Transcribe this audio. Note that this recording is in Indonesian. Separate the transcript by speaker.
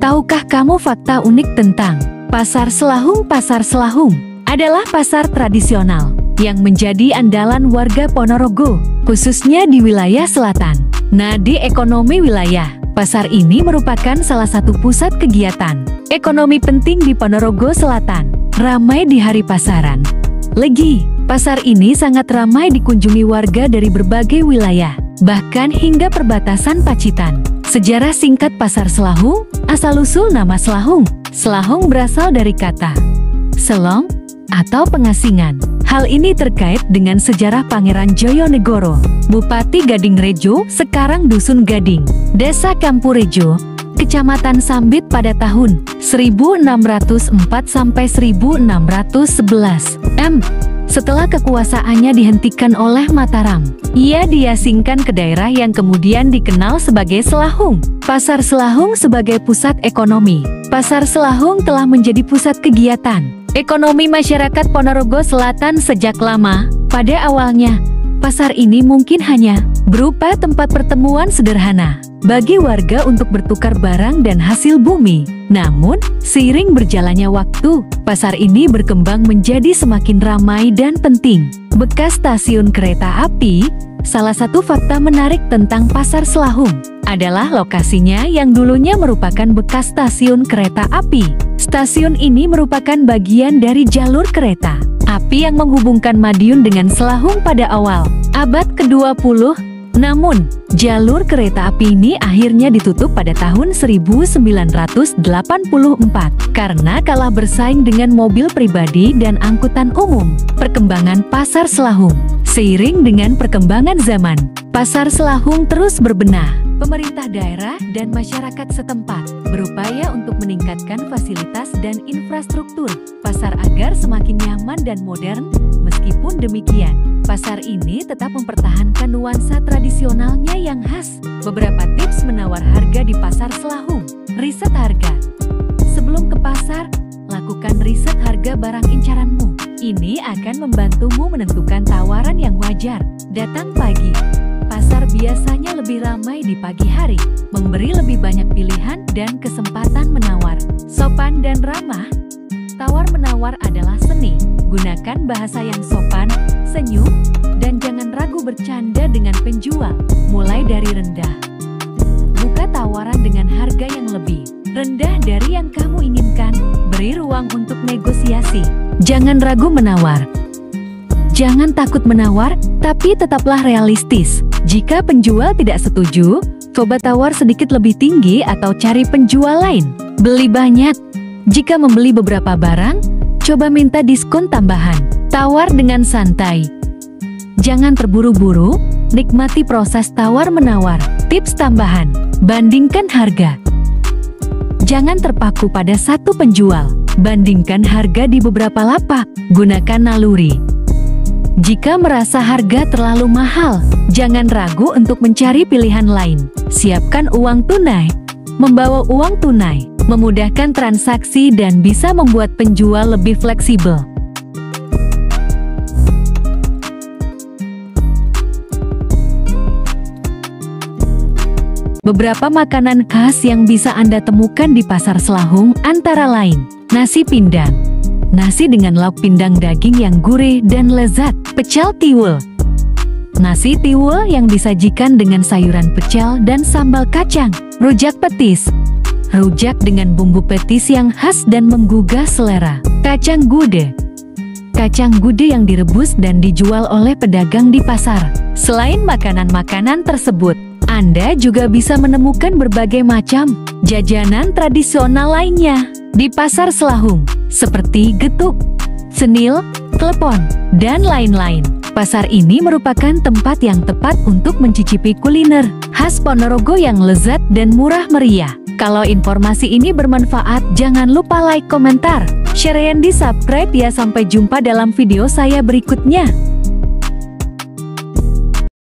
Speaker 1: Tahukah kamu fakta unik tentang Pasar Selahung? Pasar Selahung adalah pasar tradisional yang menjadi andalan warga Ponorogo, khususnya di wilayah selatan. Nah, di ekonomi wilayah, pasar ini merupakan salah satu pusat kegiatan ekonomi penting di Ponorogo Selatan. Ramai di hari pasaran. Legi, pasar ini sangat ramai dikunjungi warga dari berbagai wilayah, bahkan hingga perbatasan Pacitan. Sejarah singkat Pasar Selahung, asal-usul nama Selahung. Selahung berasal dari kata selong atau pengasingan. Hal ini terkait dengan sejarah Pangeran Joyonegoro, Bupati Gadingrejo, sekarang Dusun Gading, Desa Kampurejo, Kecamatan Sambit pada tahun 1604 sampai 1611 Setelah kekuasaannya dihentikan oleh Mataram, ia diasingkan ke daerah yang kemudian dikenal sebagai Selahung. Pasar Selahung sebagai pusat ekonomi. Pasar Selahung telah menjadi pusat kegiatan ekonomi masyarakat Ponorogo Selatan sejak lama. Pada awalnya, pasar ini mungkin hanya berupa tempat pertemuan sederhana bagi warga untuk bertukar barang dan hasil bumi. Namun, seiring berjalannya waktu, pasar ini berkembang menjadi semakin ramai dan penting. Bekas stasiun kereta api, salah satu fakta menarik tentang Pasar Selahung adalah lokasinya yang dulunya merupakan bekas stasiun kereta api. Stasiun ini merupakan bagian dari jalur kereta api yang menghubungkan Madiun dengan Selahung pada awal abad ke-20. Namun, jalur kereta api ini akhirnya ditutup pada tahun 1984 karena kalah bersaing dengan mobil pribadi dan angkutan umum. Perkembangan Pasar Selahung. Seiring dengan perkembangan zaman, Pasar Selahung terus berbenah. Pemerintah daerah dan masyarakat setempat berupaya untuk meningkatkan fasilitas dan infrastruktur pasar agar semakin nyaman dan modern. Meskipun demikian, pasar ini tetap mempertahankan nuansa tradisionalnya yang khas. Beberapa tips menawar harga di Pasar Selahung. Riset harga. Sebelum ke pasar, lakukan riset harga barang incaranmu. Ini akan membantumu menentukan tawaran yang wajar. Datang pagi. Pasar biasanya lebih ramai di pagi hari, memberi lebih banyak pilihan dan kesempatan menawar. Sopan dan ramah. Tawar-menawar adalah seni. Gunakan bahasa yang sopan, senyum, dan jangan ragu bercanda dengan penjual. Mulai dari rendah. Buka tawaran dengan harga yang lebih rendah dari yang kamu inginkan. Beri ruang untuk negosiasi. Jangan ragu menawar. Jangan takut menawar, tapi tetaplah realistis. Jika penjual tidak setuju, coba tawar sedikit lebih tinggi atau cari penjual lain. Beli banyak. Jika membeli beberapa barang, coba minta diskon tambahan. Tawar dengan santai. Jangan terburu-buru, nikmati proses tawar-menawar. Tips tambahan, bandingkan harga. Jangan terpaku pada satu penjual. Bandingkan harga di beberapa lapak. Gunakan naluri. Jika merasa harga terlalu mahal, jangan ragu untuk mencari pilihan lain. Siapkan uang tunai. Membawa uang tunai memudahkan transaksi dan bisa membuat penjual lebih fleksibel. Beberapa makanan khas yang bisa Anda temukan di Pasar Selahung antara lain nasi pindang. Nasi dengan lauk pindang daging yang gurih dan lezat. Pecel tiwul. Nasi tiwul yang disajikan dengan sayuran pecel dan sambal kacang. Rujak petis. Rujak dengan bumbu petis yang khas dan menggugah selera. Kacang gude. Kacang gude yang direbus dan dijual oleh pedagang di pasar. Selain makanan-makanan tersebut, Anda juga bisa menemukan berbagai macam jajanan tradisional lainnya di Pasar Selahung, seperti getuk, senil, klepon, dan lain-lain. Pasar ini merupakan tempat yang tepat untuk mencicipi kuliner khas Ponorogo yang lezat dan murah meriah. Kalau informasi ini bermanfaat, jangan lupa like, komentar, share, dan di subscribe ya. Sampai jumpa dalam video saya berikutnya.